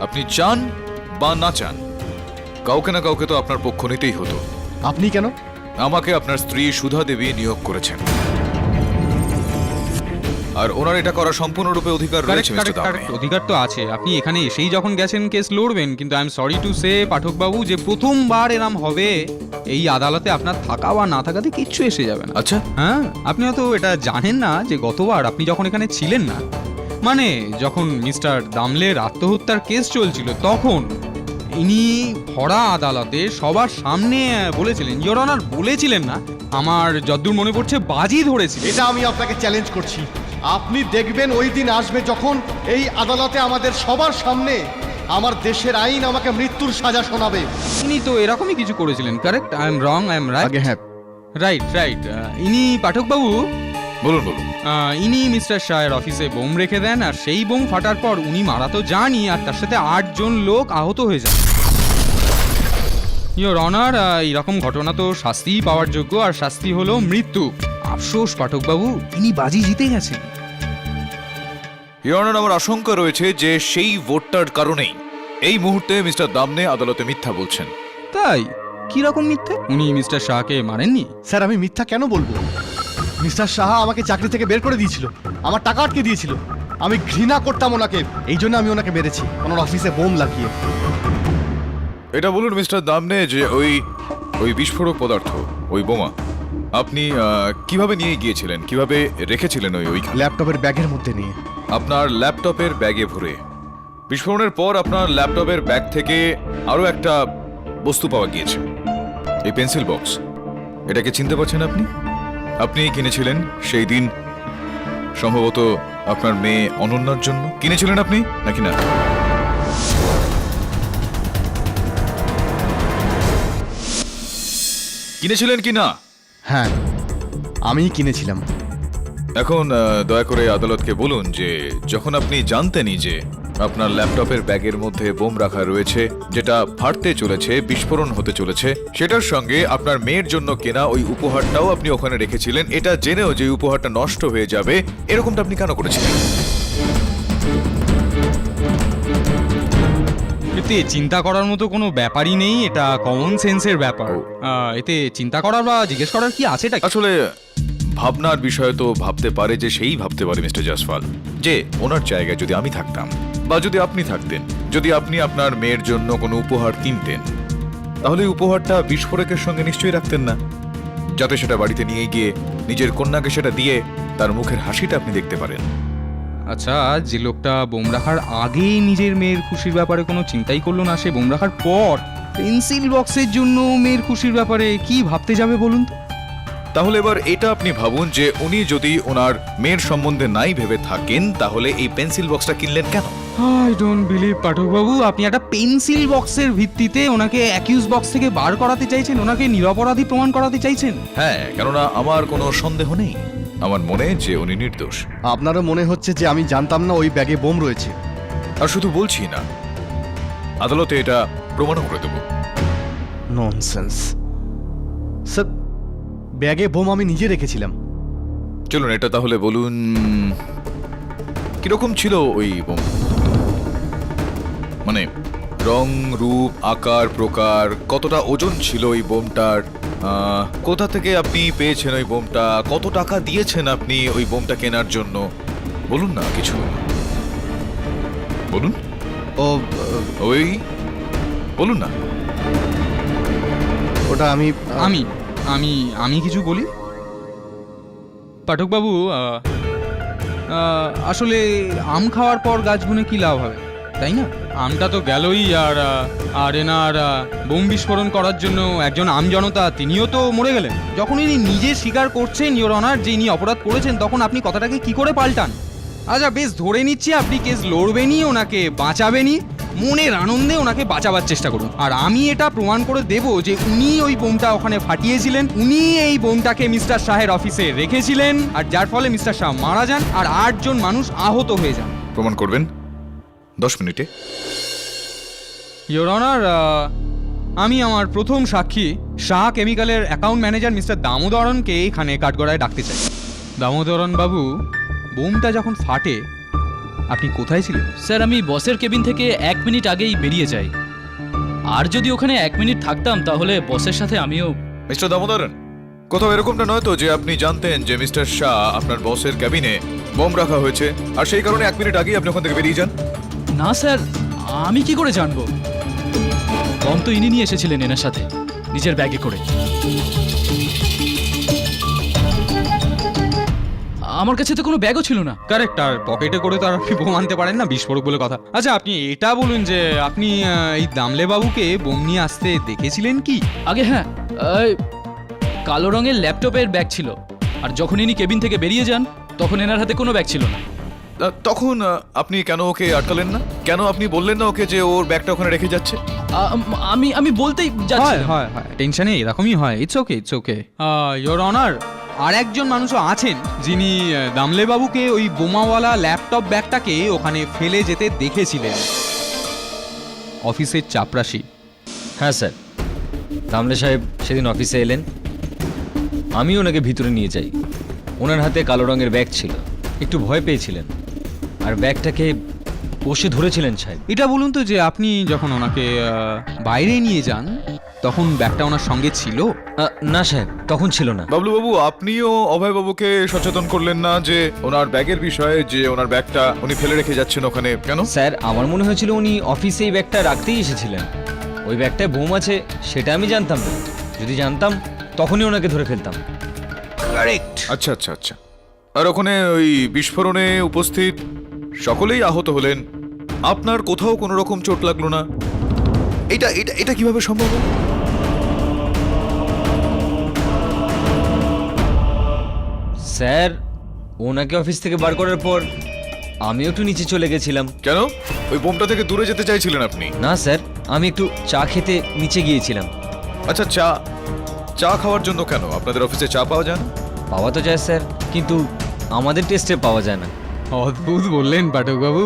আপনি চান বা না চান, কাউকে না কাউকে তো আপনার পক্ষ নিতেই হতো। আপনি কেন? আমাকে আপনার স্ত্রী সুধা দেবী নিয়োগ করেছেন, আর ওনার এটা করা সম্পূর্ণরূপে অধিকার রয়েছে মিস্টার দামলে। অধিকার তো আছে। আপনি এখানে এসেই যখন গেছেন কেস লড়বেন, কিন্তু I am sorry to say পাঠকবাবু যে প্রথমবার এরম হবে এই আদালতে আপনার থাকা বা না থাকাতে কিচ্ছু এসে যাবে না। আচ্ছা, হ্যাঁ, আপনি হয়তো এটা জানেন না যে গতবার আপনি যখন এখানে ছিলেন না, মানে যখন মিস্টার দামলের আত্মহত্যার কেস চলছিল, তখন ইনি ভরা আদালতে সবার সামনে বলেছিলেন, ইওর অনার বলেছিলেন না, আমার যদ্দূর মনে পড়ছে বাজি ধরেছিল। এটা আমি আপনাকে চ্যালেঞ্জ করছি। আপনি দেখবেন ওই দিন আসবে যখন এই আদালতে আমাদের সবার সামনে আমার দেশের আইন আমাকে মৃত্যুর সাজা শোনাবে। ইনি তো এরকমই কিছু করেছিলেন, correct? I am wrong, I am right? হ্যাঁ, রাইট রাইট। ইনি পাঠকবাবু, বলুন বলুন। ইনি মিস্টার শাহের অফিসে বোম রেখে দেন, আর সেই বোম ফাটার পর উনি মারা তো যানই, আর তার সাথে 8 জন লোক আহত হয়ে যান। ইওর অনার, এইরকম ঘটনা তো শাস্তিই পাওয়ার যোগ্য, আর শাস্তি হলো মৃত্যু। আফসোস পাঠকবাবু, ইনি বাজি জিতে গেছেন। ইওর অনার, আমার আশঙ্কা রয়েছে যে সেই ভোটটার কারণেই এই মুহূর্তে মিস্টার দামনে আদালতে মিথ্যা বলছেন। তাই? কি রকম মিথ্যে? উনি মিস্টার শাহকে মারেননি? স্যার আমি মিথ্যা কেন বলবো? মিস্টার সাহা আমাকে চাকরি থেকে বের করে দিয়েছিল, আমার টাকা আটকে দিয়েছিল। আমি ঘৃণা করতাম ওনাকে, এই জন্য আমি ওনাকে মেরেছি, ওনার অফিসে বোম লাগিয়ে। এটা বলুন মিস্টার দামনে যে ওই বিস্ফোরক পদার্থ, ওই বোমা আপনি কিভাবে নিয়ে গিয়েছিলেন, কিভাবে রেখেছিলেন ওই ল্যাপটপের ব্যাগের মধ্যে নিয়ে। আপনার ল্যাপটপের ব্যাগে ভরে। বিস্ফোরণের পর আপনার ল্যাপটপের ব্যাগ থেকে আরো একটা বস্তু পাওয়া গিয়েছে, এই পেন্সিল বক্স। এটাকে চিনতে পারছেন আপনি? আপনি কিনেছিলেন সেই দিন সম্ভবত আপনার মেয়ে অনন্যার জন্য। কিনেছিলেন আপনি নাকি না? কিনেছিলেন কি না? হ্যাঁ, আমিই কিনেছিলাম। এখন দয়া করে আদালতকে বলুন যে যখন আপনি জানতেনই যে আপনার ল্যাপটপের ব্যাগের মধ্যে বোম রাখা রয়েছে, যেটা ফাটতে চলেছে, বিস্ফোরণ হতে চলেছে, সেটার সঙ্গে আপনার মেয়ের জন্য কেনা ওই উপহারটাও আপনি ওখানে রেখেছিলেন, এটা জেনেও যে উপহারটা নষ্ট হয়ে যাবে, এরকমটা আপনি কেন করেছিলেন? এতে চিন্তা করার মতো কোনো ব্যাপারই নেই, এটা কমন সেন্সের ব্যাপার। এতে চিন্তা করার বা জিজ্ঞেস করার কি আছে? আসলে ভাবনার বিষয় তো ভাবতে পারে যে সেই ভাবতে পারে মিস্টার জয়সওয়াল, যে ওনার জায়গায় যদি আমি থাকতাম বা যদি আপনি থাকতেন, যদি আপনি আপনার মেয়ের জন্য কোনো উপহার কিনতেন, তাহলে উপহারটা বিস্ফোরকের সঙ্গে নিশ্চয়ই রাখতেন না, যাতে সেটা বাড়িতে নিয়ে গিয়ে নিজের কন্যাকে সেটা দিয়ে তার মুখের হাসিটা আপনি দেখতে পারেন। আচ্ছা, যে লোকটা বোম রাখার আগেই নিজের মেয়ের খুশির ব্যাপারে কোনো চিন্তাই করলো না, সে বোম রাখার পর পেন্সিল বক্সের জন্য মেয়ের খুশির ব্যাপারে কি ভাবতে যাবে বলুন তো? তাহলে এবার এটা আপনি ভাবুন যে উনি যদি ওনার মেয়ের সম্বন্ধে নাই ভেবে থাকেন তাহলে এই পেন্সিল বক্সটা কিনলেন কেন? আই ডোন্ট বিলিভ পাঠকবাবু, আপনি একটা পেন্সিল বক্সের ভিত্তিতে ওনাকে অ্যাকিউজ বক্স থেকে বার করাতে চাইছেন, ওনাকে নিরপরাধী প্রমাণ করাতে চাইছেন। হ্যাঁ, কেননা আমার কোনো সন্দেহ নেই আমার মনে যে উনি নির্দোষ। আপনারও মনে হচ্ছে যে আমি জানতাম না ওই ব্যাগে বোম রয়েছে? আর শুধু বলছি না, আদালতে এটা প্রমাণও করে দেবো। ননসেন্স স্যার, ব্যাগে বোম আমি নিজে রেখেছিলাম। চলুন এটা তাহলে বলুন, কিরকম ছিল ওই বোম? মানে রং, রূপ, আকার, প্রকার, কতটা ওজন ছিল ওই বোমটার, কোথা থেকে আপনি পেয়েছেন ওই বোমটা, কত টাকা দিয়েছেন আপনি ওই বোমটা কেনার জন্য? বলুন না কিছু, বলুন। ও ওই বলুন না। ওটা আমি আমি আমি আমি কিছু বলি পাঠকবাবু, আসলে আম খাওয়ার পর গাছ গুনে কি লাভ হবে, তাই না? আমটা তো গেলই, আর এনার বোম বিস্ফোরণ করার জন্য একজন আম জনতা তিনিও তো মরে গেলেন। যখন ইনি নিজে স্বীকার করছেন ইওর অনার যে ইনি অপরাধ করেছেন, তখন আপনি কথাটাকে কি করে পাল্টান? আচ্ছা বেশ, ধরে নিচ্ছি আপনি কেস লড়বেনই, ওনাকে বাঁচাবেনই, মনের আনন্দে ওনাকে বাঁচাবার চেষ্টা করুন। আর আমি এটা প্রমাণ করে দেব যে উনি ওই বোমটা ওখানে ফাটিয়েছিলেন, উনি এই বোমটাকে মিস্টার শাহের অফিসে রেখেছিলেন, আর যার ফলে মিস্টার শাহ মারা যান আর 8 জন মানুষ আহত হয়ে যান। প্রমাণ করবেন 10 মিনিটে। ইওর অনার, আমি আমার প্রথম সাক্ষী শাহ কেমিক্যালের অ্যাকাউন্ট ম্যানেজার মিস্টার দামোদরনকে এখানে কাঠগড়ায় ডাকতে চাই। দামোদরন বাবু, বোমটা যখন ফাটে আপনি কোথায় ছিলেন? স্যার, আমি বসের কেবিন থেকে 1 মিনিট আগেই বেরিয়ে যাই। আর যদি ওখানে 1 মিনিট থাকতাম তাহলে বসের সাথে আমিও। মিস্টার দামোদরন, কোথাও এরকমটা নয় তো যে আপনি জানতেন যে মিস্টার শাহ আপনার বসের ক্যাবিনে বোম রাখা হয়েছে আর সেই কারণে 1 মিনিট আগেই আপনি ওখান থেকে বেরিয়ে যান? না স্যার, আমি কি করে জানবো? বম তো ইনি নিয়ে এসেছিলেন এনার সাথে নিজের ব্যাগে করে। আমার কাছে তো কোনো ব্যাগও ছিল না। কারেক্ট, আর পকেটে করে তো আর আপনি বোম আনতে পারেন না, বিস্ফোরক বলে কথা। আচ্ছা আপনি এটা বলুন যে আপনি এই দামলে বাবুকে বোম নিয়ে আসতে দেখেছিলেন কি? আগে হ্যাঁ, কালো রঙের ল্যাপটপের ব্যাগ ছিল, আর যখন ইনি কেবিন থেকে বেরিয়ে যান তখন এনার হাতে কোনো ব্যাগ ছিল না। তখন আপনি কেন ওকে আটকালেন না? কেন আপনি বললেন না ওকে যে ওর ব্যাগটা ওখানে রেখে যাচ্ছে? আমি বলতেই যাচ্ছি। হয় টেনশনে এরকমই হয়। It's okay. ইওর অনার, আর একজন মানুষও আছেন যিনি দামলে বাবুকে ওই বোমাওয়ালা ল্যাপটপ ব্যাগটাকে ওখানে ফেলে যেতে দেখেছিলেন, অফিসের চাপরাশি। হ্যাঁ স্যার, দামলে সাহেব সেদিন অফিসে এলেন, আমি ওনাকে ভিতরে নিয়ে যাই। ওনার হাতে কালো রঙের ব্যাগ ছিল, একটু ভয় পেয়েছিলেন আর ব্যাগটাকে বসে ধরেছিলেন সাহেব। এটা বলুন তো যে আপনি যখন ওনাকে বাইরে নিয়ে যান তখন ব্যাগটা ওনার সঙ্গে ছিল? না সাহেব, তখন ছিল না। বাবলুবাবু, আপনিও অভয়বাবুকে সচেতন করলেন না যে ওনার ব্যাগের বিষয়ে, যে ওনার ব্যাগটা উনি ফেলে রেখে যাচ্ছেন ওখানে কেন? স্যার, আমার মনে হয়েছিল উনি অফিসে এই ব্যাগটা রাখতেই এসেছিলেন। ওই ব্যাগটায় বোম আছে সেটা আমি জানতাম না। যদি জানতাম তখনই ওনাকে ধরে ফেলতাম। কারেক্ট। আচ্ছা। আর ওখানে ওই বিস্ফোরণে উপস্থিত সকলেই আহত হলেন, আপনার কোথাও কোনো রকম চোট লাগলো না। এটা কিভাবে সম্ভব? স্যার, ওনাকে অফিস থেকে বার করার পর আমিও একটু নিচে চলে গেছিলাম। কেন? ওই বোমটা থেকে দূরে যেতে চাইছিলেন আপনি? না স্যার, আমি একটু চা খেতে নিচে গিয়েছিলাম। আচ্ছা, চা খাওয়ার জন্য কেন? আপনাদের অফিসে চা পাওয়া যায় না? পাওয়া তো যায় স্যার, কিন্তু আমাদের টেস্টে পাওয়া যায় না। অদ্ভুত বললেন পাঠকবাবু।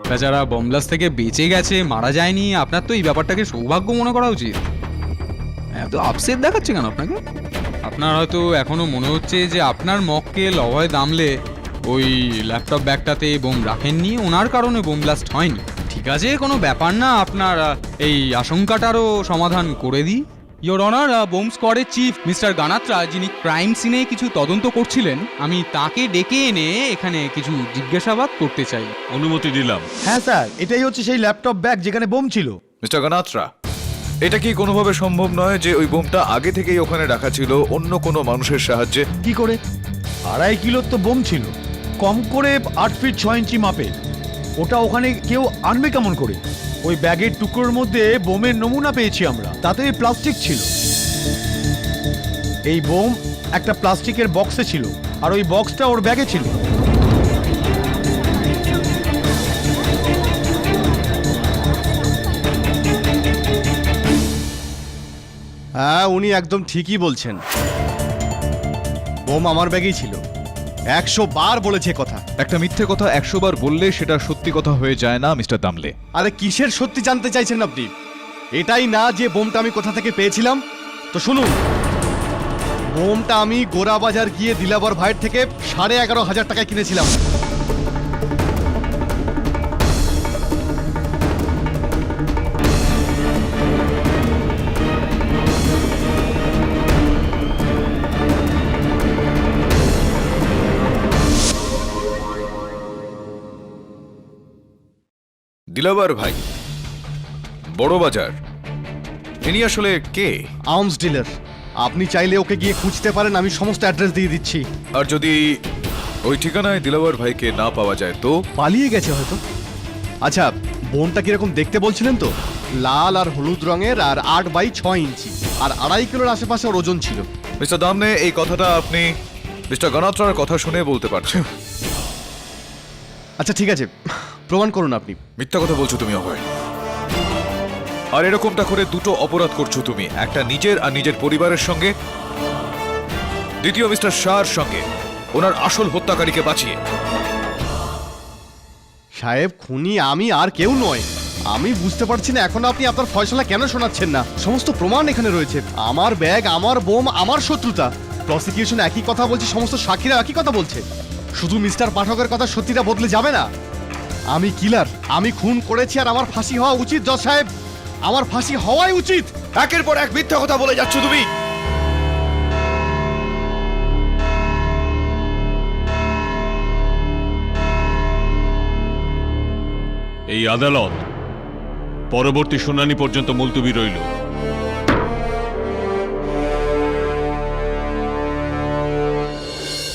তাছাড়া বোম ব্লাস্ট থেকে বেঁচে গেছে, মারা যায়নি, আপনার তো এই ব্যাপারটাকে সৌভাগ্য মনে করা উচিত। এত আপসেট দেখাচ্ছে কেন আপনাকে? আপনার হয়তো এখনো মনে হচ্ছে যে আপনার মক্কেল অভয় দামলে ওই ল্যাপটপ ব্যাগটাতে বোম রাখেননি, ওনার কারণে বোম ব্লাস্ট হয়নি। ঠিক আছে, কোনো ব্যাপার না, আপনার এই আশঙ্কাটারও সমাধান করে দিই। ইওর অনার, বোম স্কোয়াডের চিফ মিস্টার গানাত্রা, যিনি ক্রাইম সিনে কিছু তদন্ত করছিলেন, আমি তাকে ডেকে এনে এখানে কিছু জিজ্ঞাসাবাদ করতে চাই। অনুমতি দিলাম। হ্যাঁ স্যার, এটাই হচ্ছে সেই ল্যাপটপ ব্যাগ যেখানে বোম ছিল। মিস্টার গানাত্রা, এটা কি কোনোভাবে সম্ভব নয় যে ওই বোমটা আগে থেকেই ওখানে রাখা ছিল অন্য কোনো মানুষের সাহায্যে? কি করে? 2.5 কিলোর তো বোম ছিল। কম করে 8 ফিট 6 ইঞ্চি মাপে। ওটা ওখানে কেউ আনবে কেমন করে? ওই ব্যাগের টুকরোর মধ্যে বোমের নমুনা পেয়েছি আমরা, তাতে প্লাস্টিক ছিল। এই বোম একটা প্লাস্টিকের বক্সে ছিল, আর ওই বক্সটা ওর ব্যাগে ছিল। হ্যাঁ, উনি একদম ঠিকই বলছেন। বোম আমার ব্যাগেই ছিল। 100 বার বলেছে কথা। একটা মিথ্যে কথা 100 বার বললে সেটা সত্যি কথা হয়ে যায় না মিস্টার দামলে। আরে কিসের সত্যি জানতে চাইছেন আপনি? এটাই না যে বোমটা আমি কোথা থেকে পেয়েছিলাম? তো শুনুন, বোমটা আমি গোরা বাজার গিয়ে দিলাবর ভাইয়ের থেকে 11,500 টাকায় কিনেছিলাম। দিলাবার ভাই, বড় বাজার, ইনি আসলে কে? Arms dealer. আপনি চাইলে ওকে গিয়ে খুঁজতে পারেন, আমি সমস্ত অ্যাড্রেস দিয়ে দিচ্ছি। আর যদি ওই ঠিকানায় দিলাবার ভাইকে না পাওয়া যায় তো? পালিয়ে গেছে হয়তো। আচ্ছা, বোনটা কিরকম দেখতে বলছিলেন তো? লাল আর হলুদ রঙের, আর 8 বাই 6 ইঞ্চি, আর 2.5 কিলোর আশেপাশে ওর ওজন ছিল। মিস্টার দামলে, এই কথাটা আপনি মিস্টার গণাত্রার কথা শুনে বলতে পারছেন? আচ্ছা ঠিক আছে, প্রমাণ করুন আপনি। মিথ্যা কথা বলছো তুমি অভয়। আর এরকমটা করে দুটো অপরাধ করছো তুমি, একটা নিজের আর নিজের পরিবারের সঙ্গে, দ্বিতীয় মিস্টার শাহর সঙ্গে, ওনার আসল হত্যাকারীকে বাঁচিয়ে। সাহেব, খুনি আমি আর কেউ নয়। আমি বুঝতে পারছি না এখন আপনি আপনার ফয়সালা কেন শোনাচ্ছেন না। সমস্ত প্রমাণ এখানে রয়েছে। আমার ব্যাগ, আমার বোম, আমার শত্রুতা। প্রসিকিউশন একই কথা বলছে, সমস্ত সাক্ষীরা একই কথা বলছে। শুধু মিস্টার পাঠকের কথা সত্যিটা বদলে যাবে না। আমি কিলার, আমি খুন করেছি, আর আমার ফাঁসি হওয়া উচিত। জজ সাহেব, আমার ফাঁসি হওয়াই উচিত। একের পর এক মিথ্যা কথা বলে যাচ্ছ তুমি। এই আদালত পরবর্তী শুনানি পর্যন্ত মুলতবি রইল।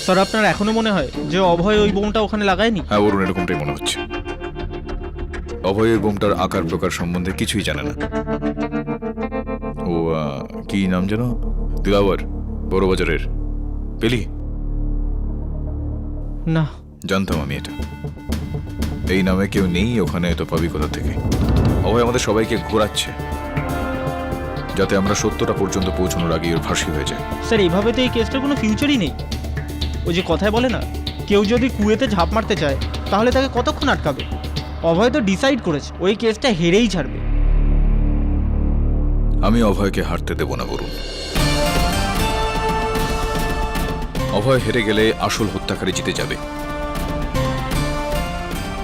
স্যার, আপনার এখনো মনে হয় যে অভয় ওই বোমটা ওখানে লাগায়নি? হ্যাঁ, ওর এরকমটাই মনে হচ্ছে। অভয়ের বোমটার আকার প্রকার সম্বন্ধে কিছুই জানে না ও। কি নাম যেন? দিলাওয়ার, বড় বাজারের। পেলি? না। জানতাম আমি এটা। এই নামে কেউ নেই ওখানে, তো পাবি কোথা থেকে? অভয় আমাদের সবাইকে ঘোরাচ্ছে, যাতে আমরা সত্যটা পর্যন্ত পৌঁছানোর আগে ওর ফাঁসি হয়ে যায়। স্যার, এইভাবে তো এই কেসটার কোনো ফিউচারই নেই। ওই যে কথায় বলে না, কেউ যদি কুয়েতে ঝাঁপ মারতে চায় তাহলে তাকে কতক্ষণ আটকাবে? অভয় তো ডিসাইড করেছে ওই কেসটা হেরেই ছাড়বে। আমি অভয়কে হারতে দেব না বরুণ। অভয় হেরে গেলে আসল হত্যাকারী জিতে যাবে,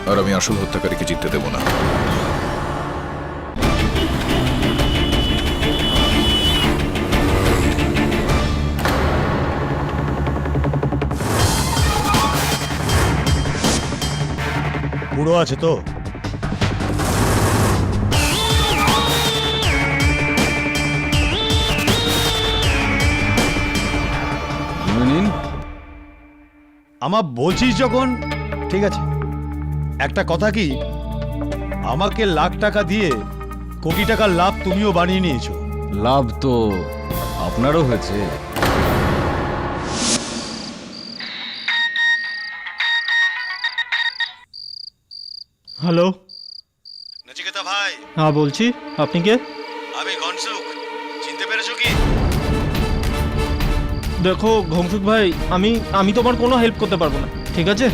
আর আমি আসল হত্যাকারীকে জিততে দেব না। পুরো আছে তো? আমার বলছিস যখন, ঠিক আছে। একটা কথা কি, আমাকে লাখ টাকা দিয়ে কোটি টাকার লাভ তুমিও বানিয়ে নিয়েছো। লাভ তো আপনারও হয়েছে। হ্যালো। নচিকেতা ভাই। হ্যাঁ বলছি, আপনি কে? আমি ঘনসুখ, চিনতে পেরেছো কি? দেখো ঘংসুক ভাই, আমি তোমার কোনো হেল্প করতে পারবো না, ঠিক আছে?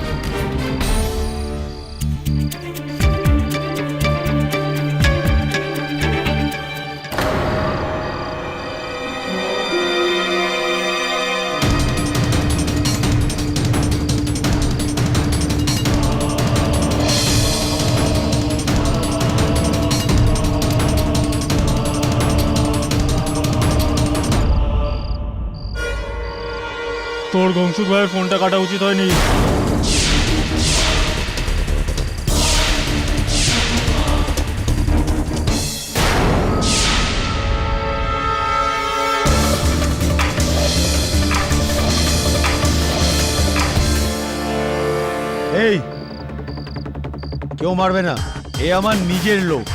তোর ঘংসুক ভাইয়ের ফোনটা কাটা উচিত হয়নি। এই কেউ মারবে না, এ আমার নিজের লোক।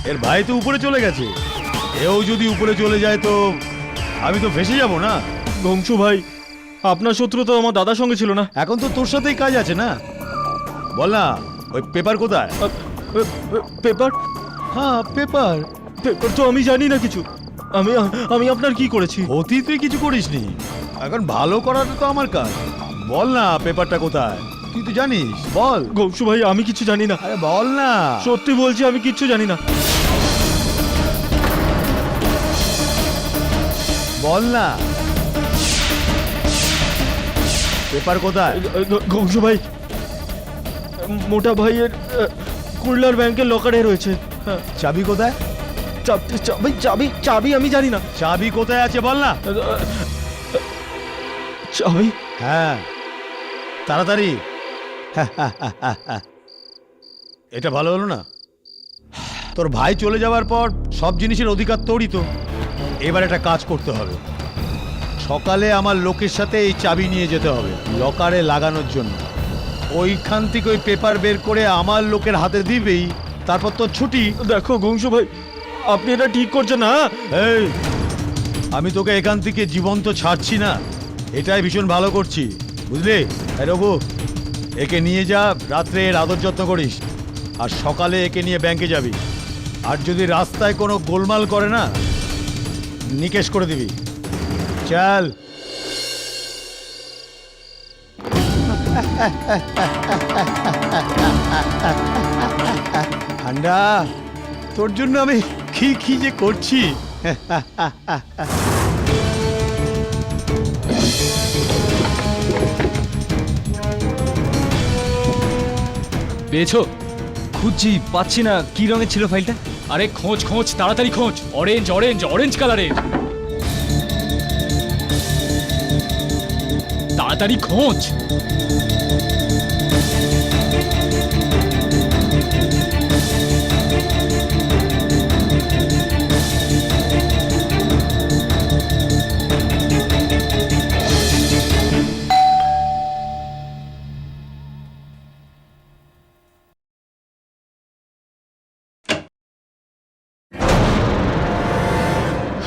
এর ভাই তো উপরে চলে গেছে, এও যদি উপরে চলে যায় তো আমি তো ফেসে যাব না। গংশু ভাই, আপনার শত্রু তো আমার দাদার সঙ্গে ছিল না। এখন তো তোর সাথেই কাজ আছে না, বল না ওই পেপার কোথায়? পেপার? হ্যাঁ পেপার। পেপার তো আমি জানি না কিছু। আমি আমি আপনার কি করেছি? অতি তুই কিছু করিসনি, এখন ভালো করাটা তো আমার কাজ। বল না পেপারটা কোথায়, তুই তো জানিস, বল। গংশু ভাই, আমি কিছু জানি না। আরে বল না। সত্যি বলছি, আমি কিচ্ছু জানি না। বল না পেপার কোথায়? গংশু ভাই, মোটা ভাইয়ের কুড়লার ব্যাংকের লকারে রয়েছে। হ্যাঁ। চাবি কোথায়? চাবি চাবি চাবি আমি জানি না। চাবি কোথায় আছে বল না। চাবি? হ্যাঁ তাড়াতাড়ি। এটা ভালো হলো না, তোর ভাই চলে যাওয়ার পর সব জিনিসের অধিকার তোরই তো। এবার একটা কাজ করতে হবে, সকালে আমার লোকের সাথে এই চাবি নিয়ে যেতে হবে লকারে লাগানোর জন্য। ওইখান থেকে ওই পেপার বের করে আমার লোকের হাতে দিবেই, তারপর তোর ছুটি। দেখো গংশু ভাই, আপনি এটা ঠিক করছেন না। এই আমি তোকে এখান থেকে জীবন্ত ছাড়ছি না, এটাই ভীষণ ভালো করছি, বুঝলি? এই রঘু, একে নিয়ে যা, রাত্রে এর আদর যত্ন করিস, আর সকালে একে নিয়ে ব্যাংকে যাবি। আর যদি রাস্তায় কোনো গোলমাল করে না, নিকেশ করে দিবি। চল। ঠান্ডা, তোর জন্য আমি কি কি যে করছি। পেয়েছো? খুঁজছি, পাচ্ছি না। কি রঙের ছিল ফাইলটা? আরে খোঁজ খোঁজ, তাড়াতাড়ি খোঁজ। অরেঞ্জ অরেঞ্জ অরেঞ্জ কালারের। তাড়াতাড়ি খোঁজ।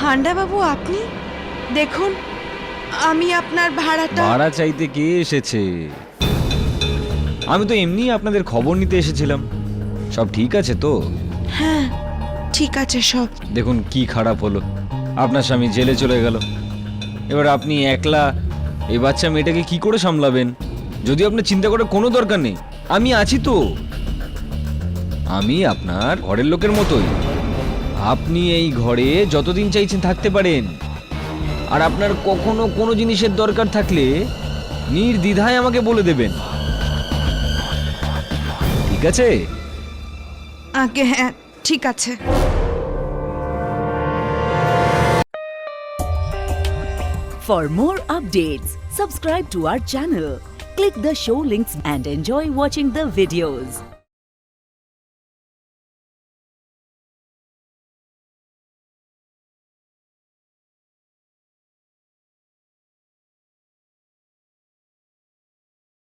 হান্ডা বাবু, আপনি দেখুন, আমি আপনার ভাড়াটা। ভাড়া চাইতে কে এসেছে? আমি তো এমনি আপনাদের খবর নিতে এসেছিলাম। সব ঠিক আছে তো? হ্যাঁ ঠিক আছে সব। দেখুন কি খারাপ হলো, আপনার স্বামী জেলে চলে গেল। এবার আপনি একলা এই বাচ্চা মেয়েটাকে কি করে সামলাবেন? যদি আপনার চিন্তা করার কোনো দরকার নেই, আমি আছি তো। আমি আপনার ঘরের লোকের মতোই। আপনি এই ঘরে যতদিন চাইছেন থাকতে পারেন। আর আপনার কখনো কোনো জিনিসের দরকার থাকলে নির্দ্বিধায় আমাকে বলে দেবেন, ঠিক আছে? আগে হ্যাঁ ঠিক আছে। For more updates, subscribe to our channel, click the show links and enjoy watching the videos.